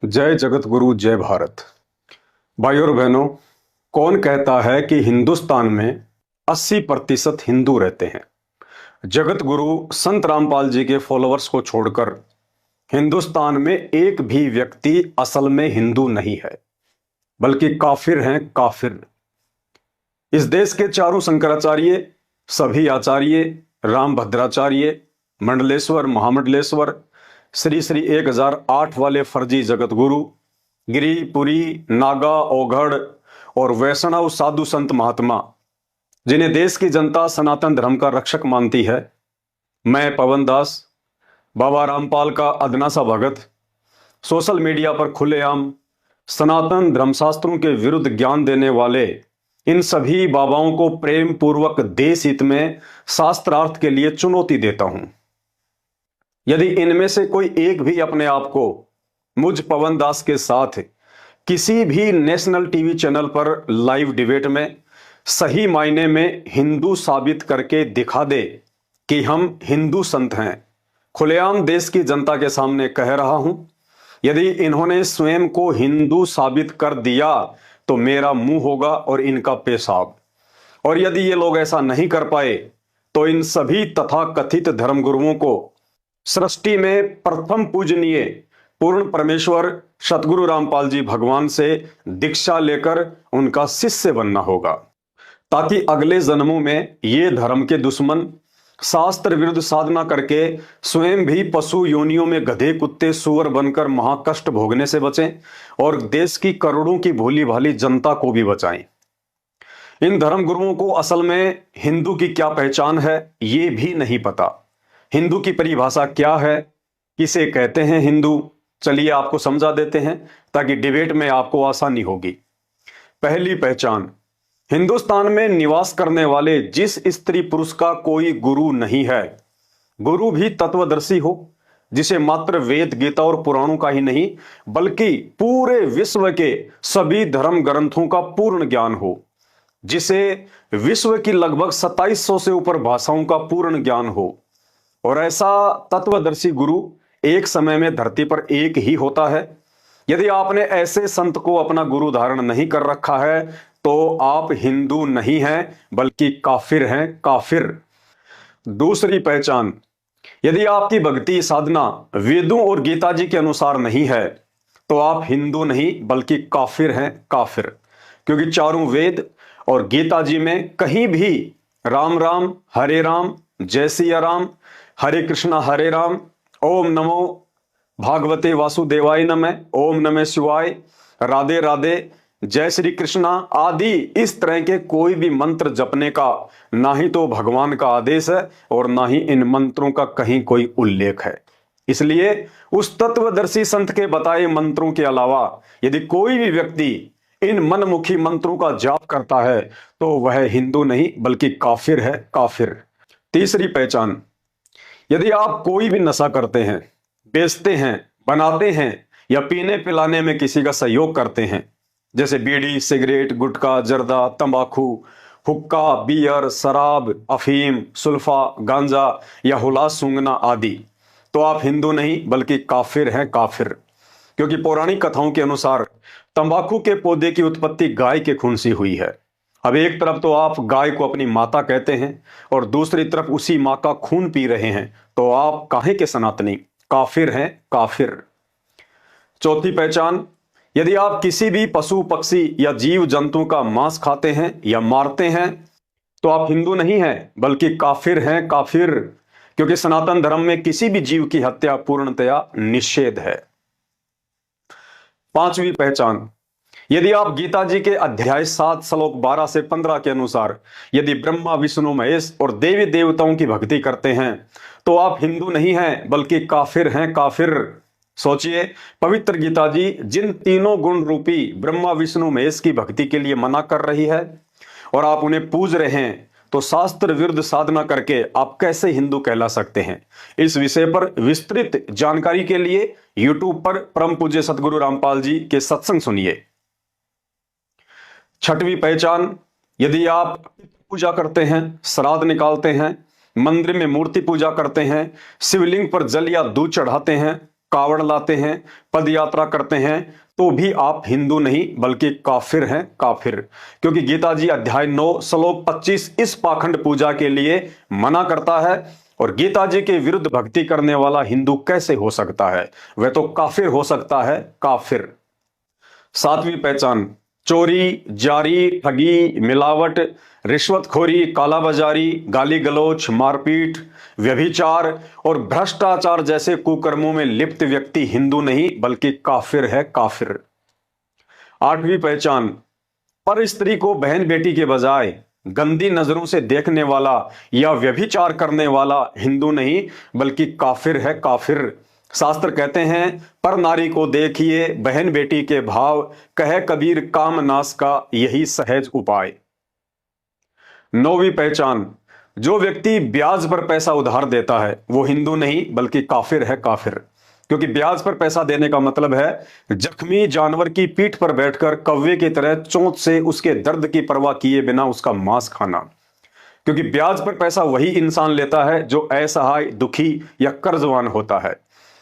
जय जगत गुरु जय भारत। भाई और बहनों, कौन कहता है कि हिंदुस्तान में 80% हिंदू रहते हैं? जगत गुरु संत रामपाल जी के फॉलोअर्स को छोड़कर हिंदुस्तान में एक भी व्यक्ति असल में हिंदू नहीं है, बल्कि काफिर हैं, काफिर। इस देश के चारों शंकराचार्य, सभी आचार्य, राम भद्राचार्य, मंडलेश्वर, महामंडलेश्वर, श्री श्री 1008 वाले फर्जी जगत गुरु, गिरी, पुरी, नागा, ओघड़ और वैष्णव साधु संत महात्मा, जिन्हें देश की जनता सनातन धर्म का रक्षक मानती है, मैं पवन दास, बाबा रामपाल का अदना सा भगत, सोशल मीडिया पर खुलेआम सनातन धर्मशास्त्रों के विरुद्ध ज्ञान देने वाले इन सभी बाबाओं को प्रेम पूर्वक देश हित में शास्त्रार्थ के लिए चुनौती देता हूं। यदि इनमें से कोई एक भी अपने आप को मुझ पवन दास के साथ किसी भी नेशनल टीवी चैनल पर लाइव डिबेट में सही मायने में हिंदू साबित करके दिखा दे कि हम हिंदू संत हैं, खुलेआम देश की जनता के सामने कह रहा हूं, यदि इन्होंने स्वयं को हिंदू साबित कर दिया तो मेरा मुंह होगा और इनका पेशाब। और यदि ये लोग ऐसा नहीं कर पाए तो इन सभी तथाकथित धर्मगुरुओं को सृष्टि में प्रथम पूजनीय पूर्ण परमेश्वर सतगुरु रामपाल जी भगवान से दीक्षा लेकर उनका शिष्य बनना होगा, ताकि अगले जन्मों में ये धर्म के दुश्मन शास्त्र विरुद्ध साधना करके स्वयं भी पशु योनियों में गधे, कुत्ते, सुअर बनकर महाकष्ट भोगने से बचें और देश की करोड़ों की भोली भाली जनता को भी बचाएं। इन धर्म गुरुओं को असल में हिंदू की क्या पहचान है ये भी नहीं पता। हिंदू की परिभाषा क्या है, किसे कहते हैं हिंदू, चलिए आपको समझा देते हैं ताकि डिबेट में आपको आसानी होगी। पहली पहचान, हिंदुस्तान में निवास करने वाले जिस स्त्री पुरुष का कोई गुरु नहीं है, गुरु भी तत्वदर्शी हो, जिसे मात्र वेद, गीता और पुराणों का ही नहीं बल्कि पूरे विश्व के सभी धर्म ग्रंथों का पूर्ण ज्ञान हो, जिसे विश्व की लगभग 2700 से ऊपर भाषाओं का पूर्ण ज्ञान हो। और ऐसा तत्वदर्शी गुरु एक समय में धरती पर एक ही होता है। यदि आपने ऐसे संत को अपना गुरु धारण नहीं कर रखा है तो आप हिंदू नहीं हैं बल्कि काफिर हैं, काफिर। दूसरी पहचान, यदि आपकी भक्ति साधना वेदों और गीता जी के अनुसार नहीं है तो आप हिंदू नहीं बल्कि काफिर हैं, काफिर। क्योंकि चारों वेद और गीता जी में कहीं भी राम राम, हरे राम, जय सिया राम, हरे कृष्णा हरे राम, ओम नमो भागवते वासुदेवाय नमः, ओम नमः शिवाय, राधे राधे, जय श्री कृष्णा आदि इस तरह के कोई भी मंत्र जपने का ना ही तो भगवान का आदेश है और ना ही इन मंत्रों का कहीं कोई उल्लेख है। इसलिए उस तत्वदर्शी संत के बताए मंत्रों के अलावा यदि कोई भी व्यक्ति इन मनमुखी मंत्रों का जाप करता है तो वह हिंदू नहीं बल्कि काफिर है, काफिर। तीसरी पहचान, यदि आप कोई भी नशा करते हैं, बेचते हैं, बनाते हैं या पीने पिलाने में किसी का सहयोग करते हैं, जैसे बीड़ी, सिगरेट, गुटखा, जर्दा, तंबाकू, हुक्का, बियर, शराब, अफीम, सुल्फा, गांजा या हुलास सूंघना आदि, तो आप हिंदू नहीं बल्कि काफिर हैं, काफिर। क्योंकि पौराणिक कथाओं के अनुसार तंबाकू के पौधे की उत्पत्ति गाय के खून से हुई है। अब एक तरफ तो आप गाय को अपनी माता कहते हैं और दूसरी तरफ उसी मां का खून पी रहे हैं, तो आप काहे के सनातनी, काफिर हैं, काफिर। चौथी पहचान, यदि आप किसी भी पशु, पक्षी या जीव जंतु का मांस खाते हैं या मारते हैं तो आप हिंदू नहीं हैं बल्कि काफिर हैं, काफिर। क्योंकि सनातन धर्म में किसी भी जीव की हत्या पूर्णतया निषेध है। पांचवी पहचान, यदि आप गीता जी के अध्याय 7 श्लोक 12 से 15 के अनुसार यदि ब्रह्मा, विष्णु, महेश और देवी देवताओं की भक्ति करते हैं तो आप हिंदू नहीं हैं बल्कि काफिर हैं, काफिर। सोचिए, पवित्र गीता जी जिन तीनों गुण रूपी ब्रह्मा, विष्णु, महेश की भक्ति के लिए मना कर रही है और आप उन्हें पूज रहे हैं, तो शास्त्र विरुद्ध साधना करके आप कैसे हिंदू कहला सकते हैं? इस विषय पर विस्तृत जानकारी के लिए यूट्यूब पर परम पूज्य सतगुरु रामपाल जी के सत्संग सुनिए। छठवीं पहचान, यदि आप पूजा करते हैं, श्राद्ध निकालते हैं, मंदिर में मूर्ति पूजा करते हैं, शिवलिंग पर जल या दूध चढ़ाते हैं, कावड़ लाते हैं, पद यात्रा करते हैं, तो भी आप हिंदू नहीं बल्कि काफिर हैं, काफिर। क्योंकि गीता जी अध्याय 9 श्लोक 25 इस पाखंड पूजा के लिए मना करता है। और गीता जी के विरुद्ध भक्ति करने वाला हिंदू कैसे हो सकता है? वह तो काफिर हो सकता है, काफिर। सातवीं पहचान, चोरी, जारी, ठगी, मिलावट, रिश्वतखोरी, कालाबाजारी, गाली गलौच, मारपीट, व्यभिचार और भ्रष्टाचार जैसे कुकर्मों में लिप्त व्यक्ति हिंदू नहीं बल्कि काफिर है, काफिर। आठवीं पहचान, पर स्त्री को बहन बेटी के बजाय गंदी नजरों से देखने वाला या व्यभिचार करने वाला हिंदू नहीं बल्कि काफिर है, काफिर। शास्त्र कहते हैं, पर नारी को देखिए बहन बेटी के भाव, कहे कबीर काम नाश का यही सहज उपाय। नौवीं पहचान, जो व्यक्ति ब्याज पर पैसा उधार देता है वो हिंदू नहीं बल्कि काफिर है, काफिर। क्योंकि ब्याज पर पैसा देने का मतलब है जख्मी जानवर की पीठ पर बैठकर कौवे की तरह चोंच से उसके दर्द की परवाह किए बिना उसका मांस खाना। क्योंकि ब्याज पर पैसा वही इंसान लेता है जो असहाय, दुखी या कर्जवान होता है।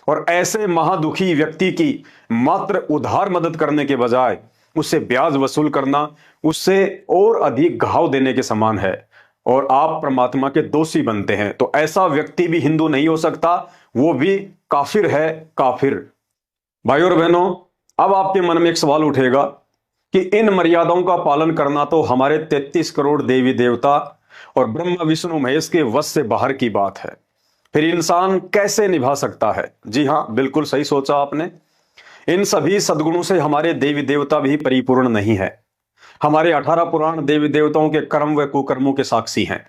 और ऐसे महादुखी व्यक्ति की मात्र उधार मदद करने के बजाय उससे ब्याज वसूल करना उससे और अधिक घाव देने के समान है और आप परमात्मा के दोषी बनते हैं। तो ऐसा व्यक्ति भी हिंदू नहीं हो सकता, वो भी काफिर है, काफिर। भाइयों और बहनों, अब आपके मन में एक सवाल उठेगा कि इन मर्यादाओं का पालन करना तो हमारे 33 करोड़ देवी देवता और ब्रह्मा विष्णु महेश के वश से बाहर की बात है, फिर इंसान कैसे निभा सकता है? जी हां, बिल्कुल सही सोचा आपने। इन सभी सद्गुणों से हमारे देवी देवता भी परिपूर्ण नहीं है। हमारे 18 पुराण देवी देवताओं के कर्म व कुकर्मों के साक्षी हैं।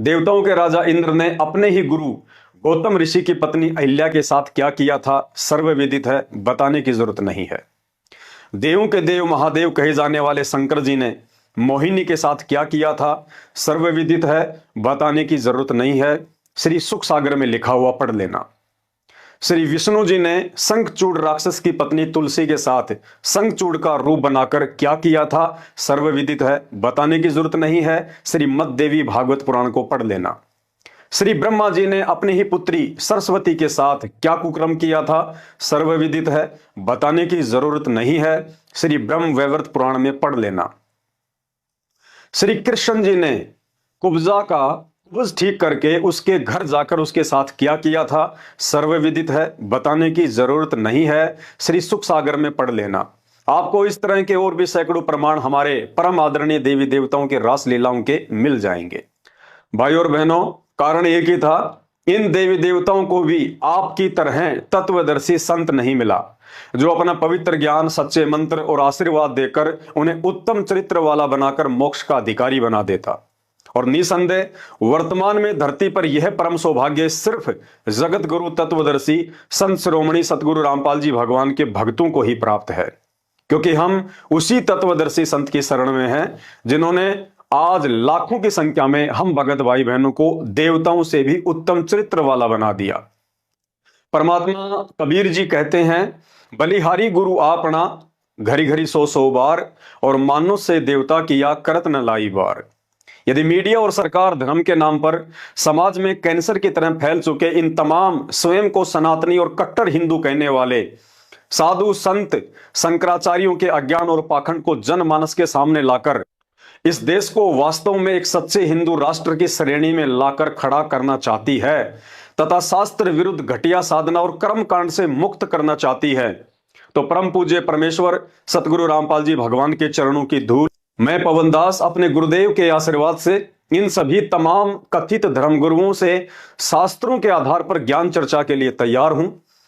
देवताओं के राजा इंद्र ने अपने ही गुरु गौतम ऋषि की पत्नी अहिल्या के साथ क्या किया था सर्वविदित है, बताने की जरूरत नहीं है। देवों के देव महादेव कहे जाने वाले शंकर जी ने मोहिनी के साथ क्या किया था सर्वविदित है, बताने की जरूरत नहीं है। श्री सुख सागर में लिखा हुआ पढ़ लेना। श्री विष्णु जी ने शंखचूड़ राक्षस की पत्नी तुलसी के साथ शंखचूड़ का रूप बनाकर क्या किया था सर्वविदित है, बताने की जरूरत नहीं है। श्रीमद् देवी भागवत पुराण को पढ़ लेना। श्री ब्रह्मा जी ने अपनी ही पुत्री सरस्वती के साथ क्या कुकर्म किया था सर्वविदित है, बताने की जरूरत नहीं है। श्री ब्रह्म वैवर्त पुराण में पढ़ लेना। श्री कृष्ण जी ने कुब्जा का कुब्ज ठीक करके उसके घर जाकर उसके साथ क्या किया था सर्वविदित है, बताने की जरूरत नहीं है। श्री सुख सागर में पढ़ लेना। आपको इस तरह के और भी सैकड़ों प्रमाण हमारे परम आदरणीय देवी देवताओं के रास लीलाओं के मिल जाएंगे। भाई और बहनों, कारण एक ही था, इन देवी देवताओं को भी आपकी तरह तत्वदर्शी संत नहीं मिला जो अपना पवित्र ज्ञान, सच्चे मंत्र और आशीर्वाद देकर उन्हें उत्तम चरित्र वाला बनाकर मोक्ष का अधिकारी बना देता। और निसंदेह वर्तमान में धरती पर यह परम सौभाग्य सिर्फ जगत गुरु तत्वदर्शी संत शिरोमणि सतगुरु रामपाल जी भगवान के भक्तों को ही प्राप्त है। क्योंकि हम उसी तत्वदर्शी संत की शरण में हैं जिन्होंने आज लाखों की संख्या में हम भगत भाई बहनों को देवताओं से भी उत्तम चरित्र वाला बना दिया। परमात्मा कबीर जी कहते हैं, बलिहारी गुरु आपना घरी घरी 100 बार और मानो से देवता किया करत न लाई बार। यदि मीडिया और सरकार धर्म के नाम पर समाज में कैंसर की तरह फैल चुके इन तमाम स्वयं को सनातनी और कट्टर हिंदू कहने वाले साधु संत शंकराचार्यों के अज्ञान और पाखंड को जनमानस के सामने लाकर इस देश को वास्तव में एक सच्चे हिंदू राष्ट्र की श्रेणी में लाकर खड़ा करना चाहती है तथा शास्त्र विरुद्ध घटिया साधना और कर्म कांड से मुक्त करना चाहती है, तो परम पूज्य परमेश्वर सतगुरु रामपाल जी भगवान के चरणों की धूल मैं पवन दास अपने गुरुदेव के आशीर्वाद से इन सभी तमाम कथित धर्मगुरुओं से शास्त्रों के आधार पर ज्ञान चर्चा के लिए तैयार हूं।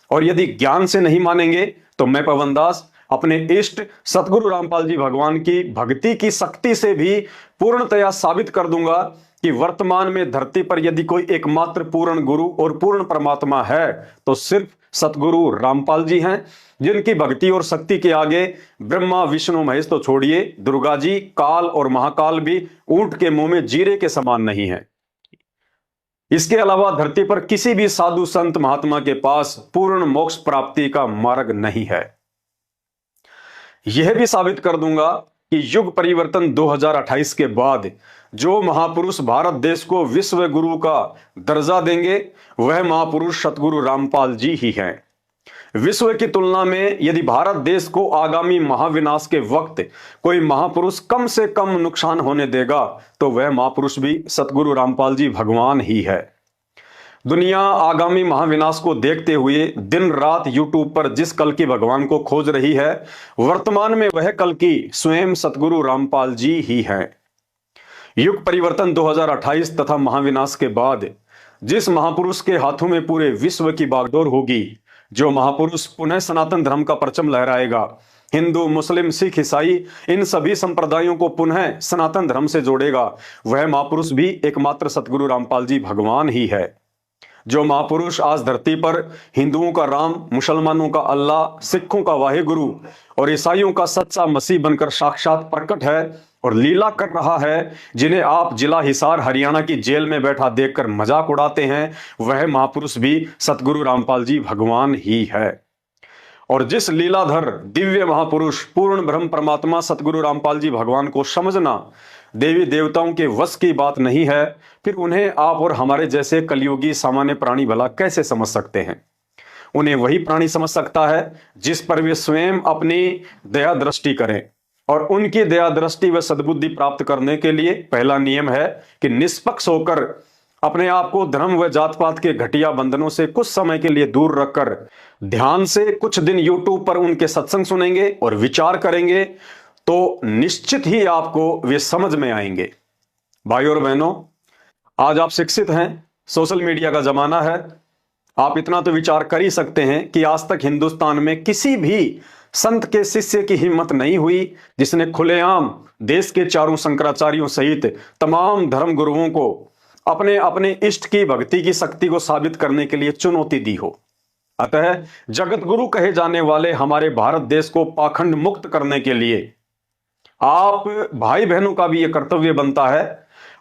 और यदि ज्ञान से नहीं मानेंगे तो मैं पवन दास अपने इष्ट सतगुरु रामपाल जी भगवान की भक्ति की शक्ति से भी पूर्णतया साबित कर दूंगा कि वर्तमान में धरती पर यदि कोई एकमात्र पूर्ण गुरु और पूर्ण परमात्मा है तो सिर्फ सतगुरु रामपाल जी हैं, जिनकी भक्ति और शक्ति के आगे ब्रह्मा विष्णु महेश तो छोड़िए, दुर्गा जी, काल और महाकाल भी ऊंट के मुंह में जीरे के समान नहीं है। इसके अलावा धरती पर किसी भी साधु संत महात्मा के पास पूर्ण मोक्ष प्राप्ति का मार्ग नहीं है। यह भी साबित कर दूंगा कि युग परिवर्तन 2028 के बाद जो महापुरुष भारत देश को विश्व गुरु का दर्जा देंगे वह महापुरुष सतगुरु रामपाल जी ही हैं। विश्व की तुलना में यदि भारत देश को आगामी महाविनाश के वक्त कोई महापुरुष कम से कम नुकसान होने देगा तो वह महापुरुष भी सतगुरु रामपाल जी भगवान ही है। दुनिया आगामी महाविनाश को देखते हुए दिन रात यूट्यूब पर जिस कल की भगवान को खोज रही है, वर्तमान में वह कल की स्वयं सतगुरु रामपाल जी ही हैं। युग परिवर्तन 2028 तथा महाविनाश के बाद जिस महापुरुष के हाथों में पूरे विश्व की बागडोर होगी, जो महापुरुष पुनः सनातन धर्म का परचम लहराएगा, हिंदू मुस्लिम सिख ईसाई इन सभी संप्रदायों को पुनः सनातन धर्म से जोड़ेगा, वह महापुरुष भी एकमात्र सतगुरु रामपाल जी भगवान ही है। जो महापुरुष आज धरती पर हिंदुओं का राम, मुसलमानों का अल्लाह, सिखों का वाहेगुरु और ईसाइयों का सच्चा मसीह बनकर साक्षात प्रकट है और लीला कर रहा है, जिन्हें आप जिला हिसार हरियाणा की जेल में बैठा देखकर मजाक उड़ाते हैं, वह महापुरुष भी सतगुरु रामपाल जी भगवान ही है। और जिस लीलाधर दिव्य महापुरुष पूर्ण ब्रह्म परमात्मा सतगुरु रामपाल जी भगवान को समझना देवी देवताओं के वश की बात नहीं है, फिर उन्हें आप और हमारे जैसे कलयुगी सामान्य प्राणी भला कैसे समझ सकते हैं। उन्हें वही प्राणी समझ सकता है जिस पर वे स्वयं अपनी दया दृष्टि करें, और उनकी दया दृष्टि व सद्बुद्धि प्राप्त करने के लिए पहला नियम है कि निष्पक्ष होकर अपने आप को धर्म व जात पात के घटिया बंधनों से कुछ समय के लिए दूर रखकर ध्यान से कुछ दिन यूट्यूब पर उनके सत्संग सुनेंगे और विचार करेंगे तो निश्चित ही आपको वे समझ में आएंगे। भाइयों और बहनों, आज आप शिक्षित हैं, सोशल मीडिया का जमाना है, आप इतना तो विचार कर ही सकते हैं कि आज तक हिंदुस्तान में किसी भी संत के शिष्य की हिम्मत नहीं हुई जिसने खुलेआम देश के चारों शंकराचार्यों सहित तमाम धर्म गुरुओं को अपने अपने इष्ट की भक्ति की शक्ति को साबित करने के लिए चुनौती दी हो। अतः जगत गुरु कहे जाने वाले हमारे भारत देश को पाखंड मुक्त करने के लिए आप भाई बहनों का भी यह कर्तव्य बनता है,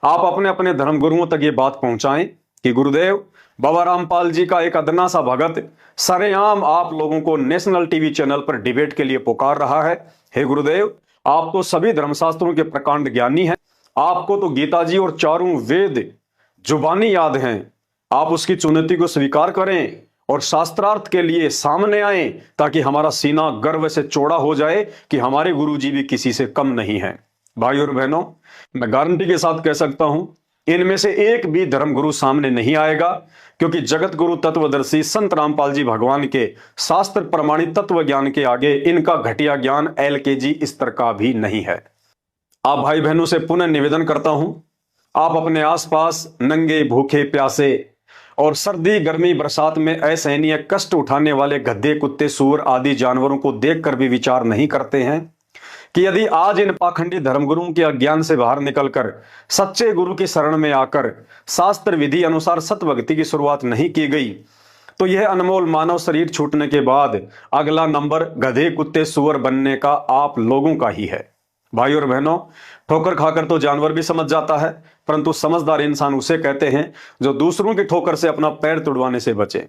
आप अपने अपने धर्म गुरुओं तक ये बात पहुंचाएं कि गुरुदेव बाबा रामपाल जी का एक अदना सा भगत सरेआम आप लोगों को नेशनल टीवी चैनल पर डिबेट के लिए पुकार रहा है। हे गुरुदेव, आप तो सभी धर्मशास्त्रों के प्रकांड ज्ञानी हैं, आपको तो गीता जी और चारों वेद जुबानी याद हैं, आप उसकी चुनौती को स्वीकार करें और शास्त्रार्थ के लिए सामने आए ताकि हमारा सीना गर्व से चौड़ा हो जाए कि हमारे गुरु जी भी किसी से कम नहीं है। भाइयों और बहनों, मैं गारंटी के साथ कह सकता हूं इनमें से एक भी धर्म गुरु सामने नहीं आएगा, क्योंकि जगत गुरु तत्वदर्शी संत रामपाल जी भगवान के शास्त्र प्रमाणित तत्व ज्ञान के आगे इनका घटिया ज्ञान LKG स्तर का भी नहीं है। आप भाई बहनों से पुनः निवेदन करता हूं, आप अपने आसपास नंगे भूखे प्यासे और सर्दी गर्मी बरसात में असहनीय कष्ट उठाने वाले गधे कुत्ते सूअर आदि जानवरों को देखकर भी विचार नहीं करते हैं कि यदि आज इन पाखंडी धर्मगुरुओं के अज्ञान से बाहर निकलकर सच्चे गुरु की शरण में आकर शास्त्र विधि अनुसार सतभक्ति की शुरुआत नहीं की गई तो यह अनमोल मानव शरीर छूटने के बाद अगला नंबर गधे कुत्ते सूअर बनने का आप लोगों का ही है। भाइयों और बहनों, ठोकर खाकर तो जानवर भी समझ जाता है, परंतु समझदार इंसान उसे कहते हैं जो दूसरों की ठोकर से अपना पैर तुड़वाने से बचे।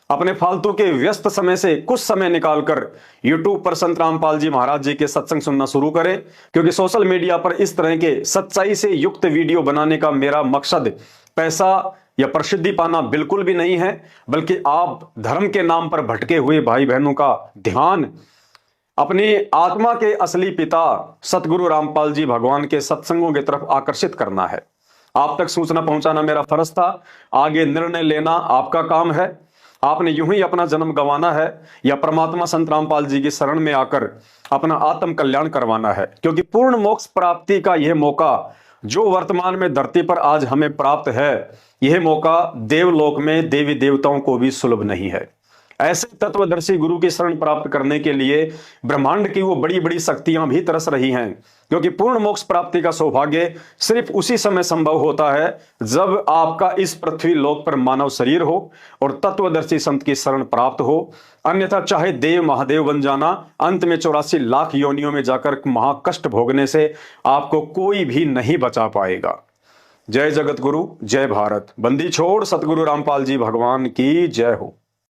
अपने फालतू के व्यस्त समय से कुछ समय निकालकर YouTube पर संत रामपाल जी महाराज जी के सत्संग सुनना शुरू करें, क्योंकि सोशल मीडिया पर इस तरह के सच्चाई से युक्त वीडियो बनाने का मेरा मकसद पैसा या प्रसिद्धि पाना बिल्कुल भी नहीं है, बल्कि आप धर्म के नाम पर भटके हुए भाई बहनों का ध्यान अपनी आत्मा के असली पिता सतगुरु रामपाल जी भगवान के सत्संगों की तरफ आकर्षित करना है। आप तक सूचना पहुंचाना मेरा फर्ज था, आगे निर्णय लेना आपका काम है। आपने यूं ही अपना जन्म गंवाना है या परमात्मा संत रामपाल जी की शरण में आकर अपना आत्म कल्याण करवाना है, क्योंकि पूर्ण मोक्ष प्राप्ति का यह मौका जो वर्तमान में धरती पर आज हमें प्राप्त है, यह मौका देवलोक में देवी देवताओं को भी सुलभ नहीं है। ऐसे तत्वदर्शी गुरु की शरण प्राप्त करने के लिए ब्रह्मांड की वो बड़ी बड़ी शक्तियां भी तरस रही हैं, क्योंकि पूर्ण मोक्ष प्राप्ति का सौभाग्य सिर्फ उसी समय संभव होता है जब आपका इस पृथ्वी लोक पर मानव शरीर हो और तत्वदर्शी संत की शरण प्राप्त हो। अन्यथा चाहे देव महादेव बन जाना, अंत में 84 लाख योनियों में जाकर महाकष्ट भोगने से आपको कोई भी नहीं बचा पाएगा। जय जगत गुरु, जय भारत। बंदी छोड़ सतगुरु रामपाल जी भगवान की जय हो।